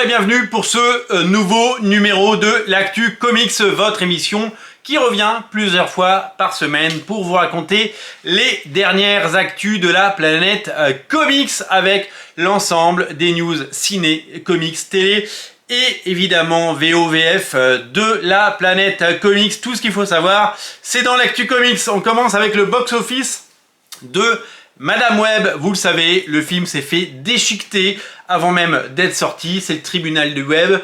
et bienvenue pour ce nouveau numéro de l'Actu Comics, votre émission qui revient plusieurs fois par semaine pour vous raconter les dernières actus de la planète comics avec l'ensemble des news ciné, comics, télé et évidemment VOVF de la planète comics. Tout ce qu'il faut savoir, c'est dans l'Actu Comics. On commence avec le box-office de Madame Web. Vous le savez, le film s'est fait déchiqueter avant même d'être sorti. C'est le tribunal du web.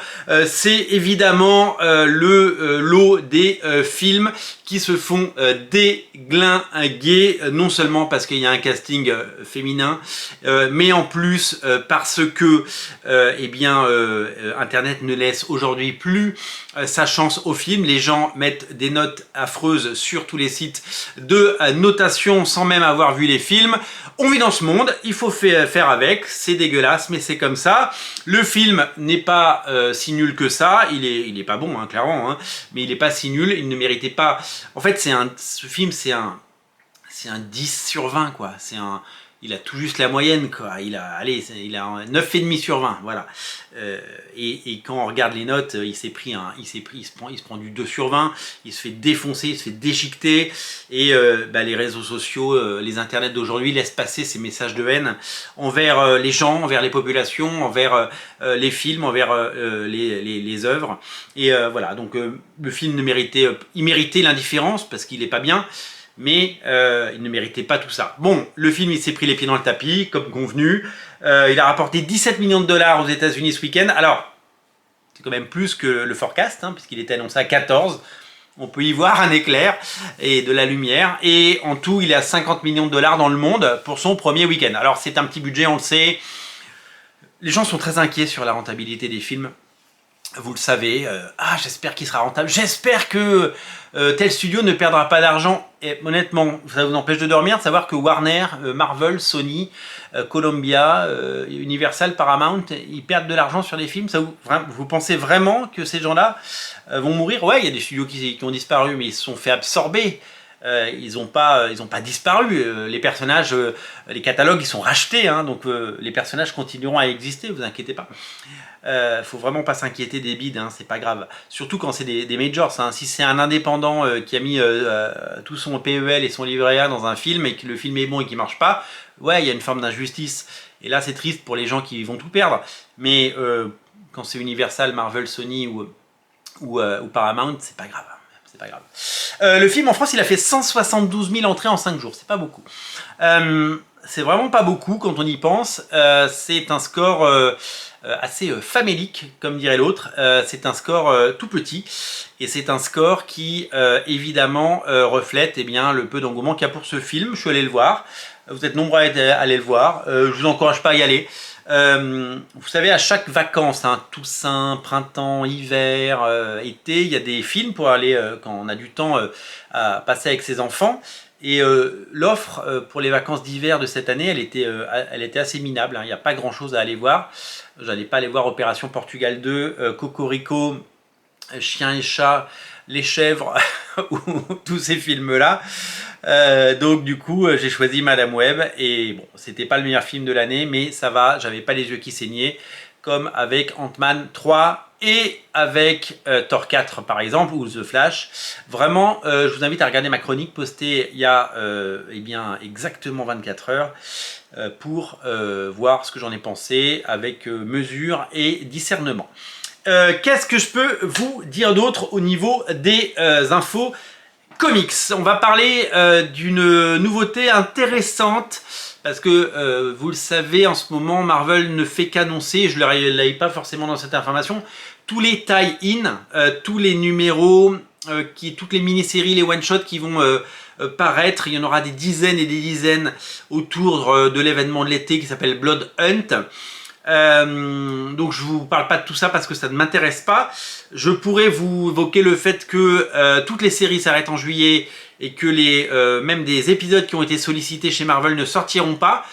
C'est évidemment le lot des films qui se font déglinguer, non seulement parce qu'il y a un casting féminin, mais en plus parce que Internet ne laisse aujourd'hui plus sa chance au film. Les gens mettent des notes affreuses sur tous les sites de notation sans même avoir vu les films. On vit dans ce monde, il faut faire avec, c'est dégueulasse, mais c'est comme ça. Le film n'est pas si nul que ça, il est pas bon, hein, clairement, hein, mais il n'est pas si nul, il ne méritait pas... En fait, ce film, c'est un 10 sur 20, quoi. Il a tout juste la moyenne, quoi. Il a un 9,5 sur 20, voilà. Et quand on regarde les notes, il se prend du 2 sur 20, il se fait défoncer, il se fait déchiqueter, et les réseaux sociaux, les internets d'aujourd'hui laissent passer ces messages de haine envers les gens, envers les populations, envers les films, envers les œuvres. Et voilà, donc le film il méritait l'indifférence parce qu'il n'est pas bien. Mais il ne méritait pas tout ça. Bon, le film, il s'est pris les pieds dans le tapis, comme convenu. Il a rapporté 17 millions de dollars aux États-Unis ce week-end. Alors, c'est quand même plus que le forecast, hein, puisqu'il était annoncé à 14. On peut y voir un éclair et de la lumière. Et en tout, il est à 50 millions de dollars dans le monde pour son premier week-end. Alors, c'est un petit budget, on le sait. Les gens sont très inquiets sur la rentabilité des films. Vous le savez, j'espère qu'il sera rentable, j'espère que tel studio ne perdra pas d'argent. Et honnêtement, ça vous empêche de dormir de savoir que Warner, Marvel, Sony, Columbia, Universal, Paramount, ils perdent de l'argent sur des films. Vous pensez vraiment que ces gens-là vont mourir? Ouais, il y a des studios qui ont disparu, mais ils se sont fait absorber. Ils n'ont pas disparu. Les personnages, les catalogues, ils sont rachetés, hein, donc les personnages continueront à exister, vous inquiétez pas. Faut vraiment pas s'inquiéter des bids, hein, c'est pas grave. Surtout quand c'est des majors. Hein. Si c'est un indépendant qui a mis tout son PEL et son livret A dans un film et que le film est bon et qu'il marche pas, ouais, il y a une forme d'injustice. Et là, c'est triste pour les gens qui vont tout perdre. Mais quand c'est Universal, Marvel, Sony ou Paramount, c'est pas grave. C'est pas grave. Le film en France, il a fait 172 000 entrées en 5 jours. C'est pas beaucoup. C'est vraiment pas beaucoup quand on y pense. C'est un score assez famélique, comme dirait l'autre. C'est un score tout petit. Et c'est un score qui, évidemment, reflète le peu d'engouement qu'il y a pour ce film. Je suis allé le voir. Vous êtes nombreux à aller le voir. Je vous encourage pas à y aller. Vous savez, à chaque vacances, hein, Toussaint, printemps, hiver, été, il y a des films pour aller, quand on a du temps à passer avec ses enfants. Et l'offre pour les vacances d'hiver de cette année, elle était assez minable, hein. Il n'y a pas grand chose à aller voir. J'allais pas aller voir Opération Portugal 2, Cocorico, Chien et Chat, Les Chèvres, ou tous ces films-là. Donc du coup, j'ai choisi Madame Web. Et bon, c'était pas le meilleur film de l'année, mais ça va, j'avais pas les yeux qui saignaient, comme avec Ant-Man 3 et avec Thor 4 par exemple, ou The Flash. Vraiment, je vous invite à regarder ma chronique postée il y a exactement 24 heures pour voir ce que j'en ai pensé avec mesure et discernement. Qu'est-ce que je peux vous dire d'autre au niveau des infos comics? On va parler d'une nouveauté intéressante. Parce que, vous le savez, en ce moment, Marvel ne fait qu'annoncer, je ne l'avais pas forcément dans cette information, tous les tie-in, tous les numéros, toutes les mini-séries, les one-shots qui vont paraître. Il y en aura des dizaines et des dizaines autour de l'événement de l'été qui s'appelle Blood Hunt. Donc je vous parle pas de tout ça parce que ça ne m'intéresse pas. Je pourrais vous évoquer le fait que toutes les séries s'arrêtent en juillet et que même des épisodes qui ont été sollicités chez Marvel ne sortiront pas.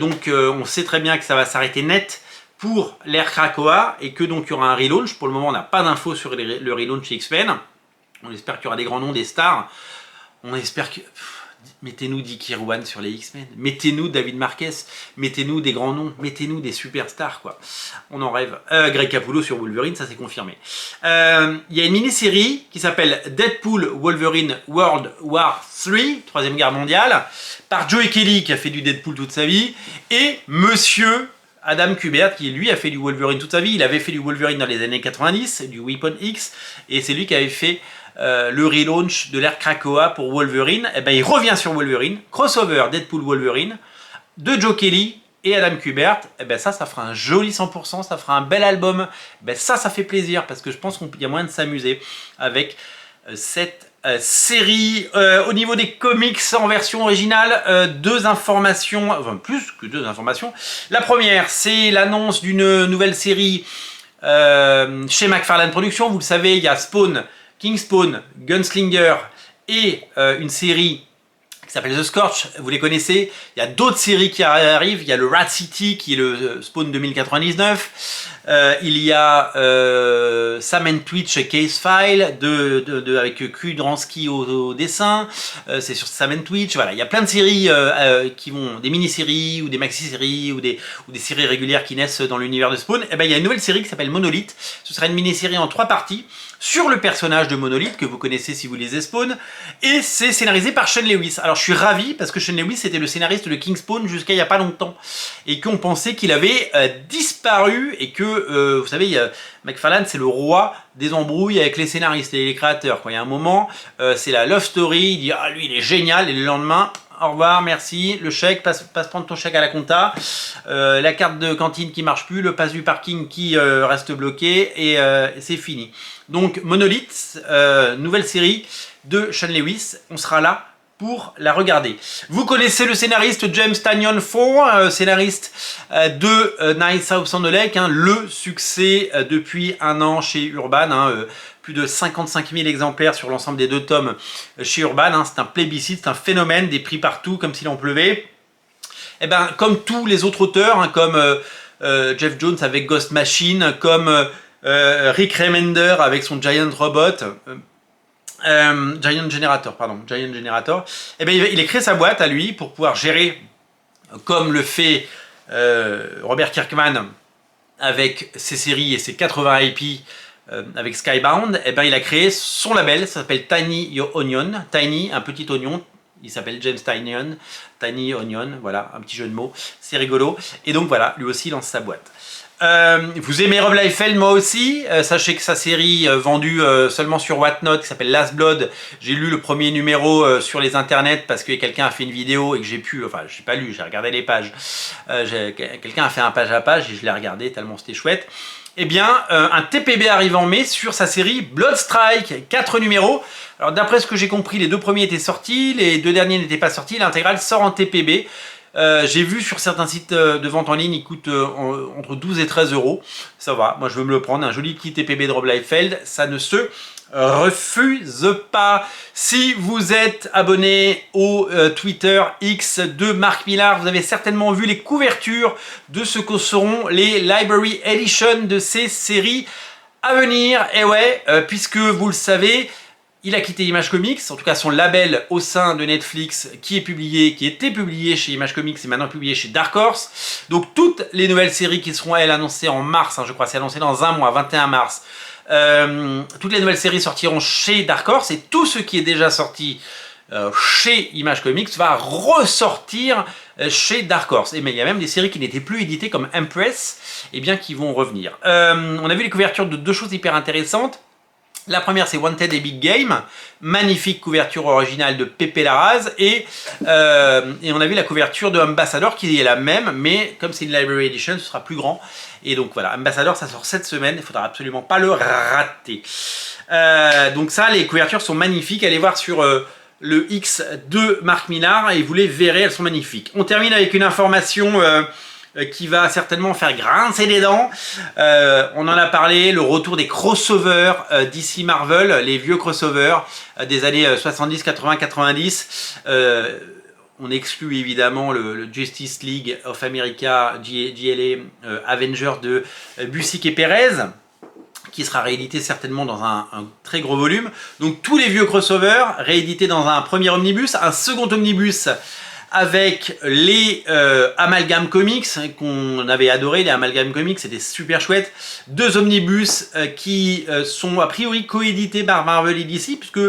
Donc on sait très bien que ça va s'arrêter net pour l'ère Krakoa et que donc il y aura un relaunch. Pour le moment on n'a pas d'infos sur le relaunch chez X-Men. On espère qu'il y aura des grands noms, des stars. On espère que... Mettez-nous Dick Kirwan sur les X-Men, mettez-nous David Marquez, mettez-nous des grands noms, mettez-nous des superstars, quoi. On en rêve. Greg Capullo sur Wolverine, ça c'est confirmé. Il y a une mini-série qui s'appelle Deadpool Wolverine World War 3, Troisième Guerre mondiale, par Joe Kelly qui a fait du Deadpool toute sa vie, et Monsieur Adam Kubert qui lui a fait du Wolverine toute sa vie. Il avait fait du Wolverine dans les années 90, du Weapon X, et c'est lui qui avait fait le relaunch de l'ère Krakoa pour Wolverine. Et ben il revient sur Wolverine, crossover Deadpool Wolverine de Joe Kelly et Adam Kubert. Et ben ça fera un joli 100%, ça fera un bel album. Ben ça fait plaisir parce que je pense qu'il y a moyen de s'amuser avec cette série. Au niveau des comics en version originale, deux informations, enfin plus que deux informations. La première, c'est l'annonce d'une nouvelle série chez McFarlane Productions. Vous le savez, il y a Spawn, King Spawn, Gunslinger et une série qui s'appelle The Scorch, vous les connaissez. Il y a d'autres séries qui arrivent. Il y a le Rat City qui est le Spawn 2099. Il y a Sam & Twitch Case File avec Kudransky au dessin. C'est sur Sam & Twitch. Voilà, il y a plein de séries qui vont, des mini-séries ou des maxi-séries ou des séries régulières qui naissent dans l'univers de Spawn. Et ben il y a une nouvelle série qui s'appelle Monolith. Ce sera une mini-série en 3 parties sur le personnage de Monolith que vous connaissez si vous lisez Spawn, et c'est scénarisé par Sean Lewis. Alors je suis ravi parce que Sean Lewis était le scénariste de King Spawn jusqu'à il n'y a pas longtemps et qu'on pensait qu'il avait disparu et que vous savez McFarlane c'est le roi des embrouilles avec les scénaristes et les créateurs quoi. Il y a un moment c'est la love story, il dit ah lui il est génial et le lendemain au revoir, merci, le chèque, passe prendre ton chèque à la compta, la carte de cantine qui marche plus, le pass du parking qui reste bloqué et c'est fini. Donc Monolith, nouvelle série de Sean Lewis, on sera là pour la regarder. Vous connaissez le scénariste James Tynion IV, scénariste de Night House on the Lake, le succès depuis un an chez Urban, plus de 55 000 exemplaires sur l'ensemble des 2 tomes chez Urban, c'est un plébiscite, c'est un phénomène, des prix partout comme s'il en pleuvait. Et ben comme tous les autres auteurs, comme Jeff Jones avec Ghost Machine, comme Rick Remender avec son Giant Robot, Giant Generator, et ben il a créé sa boîte à lui pour pouvoir gérer, comme le fait Robert Kirkman avec ses séries et ses 80 IP avec Skybound. Et ben il a créé son label, ça s'appelle Tiny Onion, Tiny, un petit oignon. Il s'appelle James Tynion, Tiny Onion, voilà, un petit jeu de mots, c'est rigolo. Et donc voilà, lui aussi lance sa boîte. Vous aimez Rob Liefeld, moi aussi. Sachez que sa série vendue seulement sur Whatnot qui s'appelle Last Blood, j'ai lu le premier numéro sur les internets parce que quelqu'un a fait une vidéo et que j'ai pu, enfin j'ai pas lu, j'ai regardé les pages. Quelqu'un a fait un page à page et je l'ai regardé tellement c'était chouette. Eh bien, un TPB arrive en mai sur sa série Bloodstrike, 4 numéros. Alors d'après ce que j'ai compris, les 2 premiers étaient sortis, les 2 derniers n'étaient pas sortis, l'intégrale sort en TPB. J'ai vu sur certains sites de vente en ligne, il coûte entre 12 et 13 euros. Ça va, moi je veux me le prendre, un joli petit TPB de Rob Liefeld, ça ne se refuse pas. Si vous êtes abonné au Twitter X de Marc Millar, vous avez certainement vu les couvertures de ce que seront les Library Edition de ces séries à venir. Et ouais, puisque vous le savez, il a quitté Image Comics, en tout cas son label au sein de Netflix qui était publié chez Image Comics et maintenant publié chez Dark Horse. Donc toutes les nouvelles séries qui seront elles annoncées en mars, je crois c'est annoncé dans un mois, 21 mars. Toutes les nouvelles séries sortiront chez Dark Horse et tout ce qui est déjà sorti chez Image Comics va ressortir chez Dark Horse. Et mais il y a même des séries qui n'étaient plus éditées comme Empress, et bien qui vont revenir. On a vu les couvertures de 2 choses hyper intéressantes. La première c'est Wanted et Big Game, magnifique couverture originale de Pepe Larraz et on a vu la couverture de Ambassador qui est la même mais comme c'est une Library Edition ce sera plus grand et donc voilà, Ambassador ça sort cette semaine, il ne faudra absolument pas le rater. Donc ça les couvertures sont magnifiques, allez voir sur le X de Marc Millar et vous les verrez, elles sont magnifiques. On termine avec une information qui va certainement faire grincer des dents. On en a parlé, le retour des crossovers d'ici Marvel, les vieux crossovers des années 70, 80, 90. On exclut évidemment le Justice League of America, JLA, Avengers de Busiek et Perez. qui sera réédité certainement dans un très gros volume. Donc tous les vieux crossovers réédités dans un premier omnibus, un second omnibus avec les Amalgam Comics qu'on avait adoré, les Amalgam Comics, c'était super chouette. 2 omnibus qui sont a priori coédités par Marvel et DC, puisque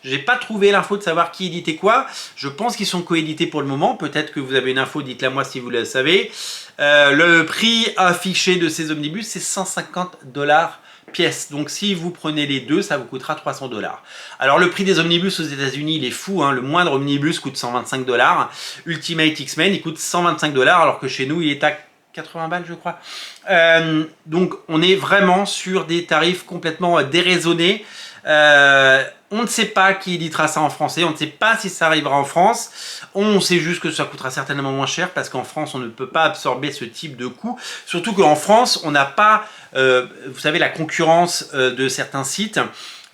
j'ai pas trouvé l'info de savoir qui éditait quoi. Je pense qu'ils sont coédités pour le moment. Peut-être que vous avez une info, dites-la moi si vous le savez. Le prix affiché de ces omnibus, c'est 150$ pièce. Donc si vous prenez les deux, ça vous coûtera 300$. Alors le prix des omnibus aux États-Unis, il est fou, hein. Le moindre omnibus coûte 125$. Ultimate X-Men, il coûte 125$, alors que chez nous, il est à 80 balles, je crois. Donc on est vraiment sur des tarifs complètement déraisonnés. On ne sait pas qui éditera ça en français, on ne sait pas si ça arrivera en France. On sait juste que ça coûtera certainement moins cher parce qu'en France, on ne peut pas absorber ce type de coût. Surtout qu'en France, on n'a pas, vous savez, la concurrence de certains sites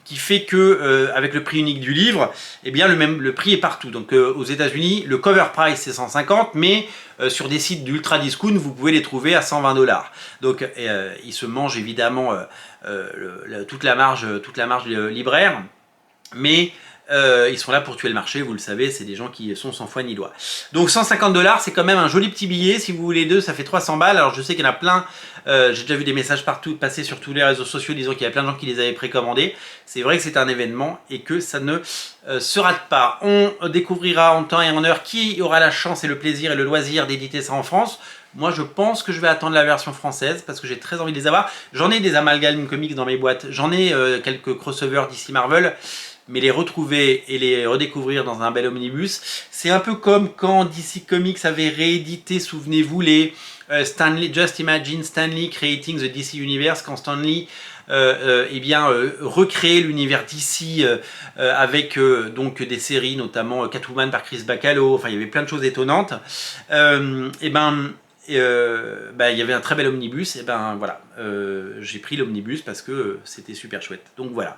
qui fait que avec le prix unique du livre, eh bien le prix est partout. Donc aux États-Unis, le cover price c'est 150, mais sur des sites d'ultra discount, vous pouvez les trouver à 120$. Donc ils se mangent évidemment toute la marge libraire, mais ils sont là pour tuer le marché, vous le savez, c'est des gens qui sont sans foi ni loi. Donc 150$, c'est quand même un joli petit billet. Si vous voulez deux, ça fait 300 balles. Alors je sais qu'il y en a plein, j'ai déjà vu des messages partout passer sur tous les réseaux sociaux disant qu'il y a plein de gens qui les avaient précommandés. C'est vrai que c'est un événement et que ça ne se rate pas. On découvrira en temps et en heure qui aura la chance et le plaisir et le loisir d'éditer ça en France. Moi, je pense que je vais attendre la version française parce que j'ai très envie de les avoir. J'en ai des Amalgam Comics dans mes boîtes. J'en ai quelques crossovers d'ici Marvel. Mais les retrouver et les redécouvrir dans un bel omnibus, c'est un peu comme quand DC Comics avait réédité, souvenez-vous, les Stanley, Just Imagine Stanley Creating the DC Universe, quand Stanley recréer l'univers d'ici avec donc des séries, notamment Catwoman par Chris Bachalo. Enfin, il y avait plein de choses étonnantes. Il y avait un très bel omnibus, et ben voilà, j'ai pris l'omnibus parce que c'était super chouette. Donc voilà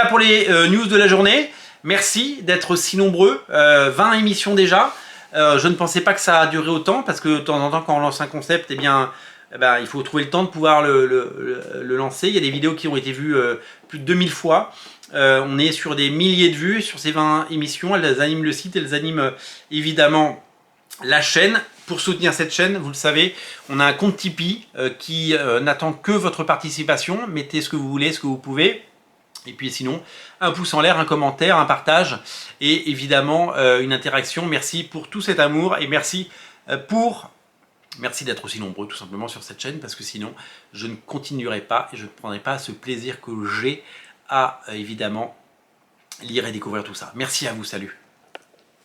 pour les news de la journée. Merci d'être aussi nombreux, 20 émissions déjà. Je ne pensais pas que ça a duré autant parce que de temps en temps quand on lance un concept, il faut trouver le temps de pouvoir le lancer. Il y a des vidéos qui ont été vues plus de 2000 fois. On est sur des milliers de vues sur ces 20 émissions. Elles animent le site, elles animent évidemment la chaîne. Pour soutenir cette chaîne, vous le savez, on a un compte Tipeee qui n'attend que votre participation. Mettez ce que vous voulez, ce que vous pouvez. Et puis sinon, un pouce en l'air, un commentaire, un partage et évidemment une interaction. Merci pour tout cet amour et merci d'être aussi nombreux tout simplement sur cette chaîne parce que sinon, je ne continuerai pas et je ne prendrai pas ce plaisir que j'ai à évidemment lire et découvrir tout ça. Merci à vous, salut.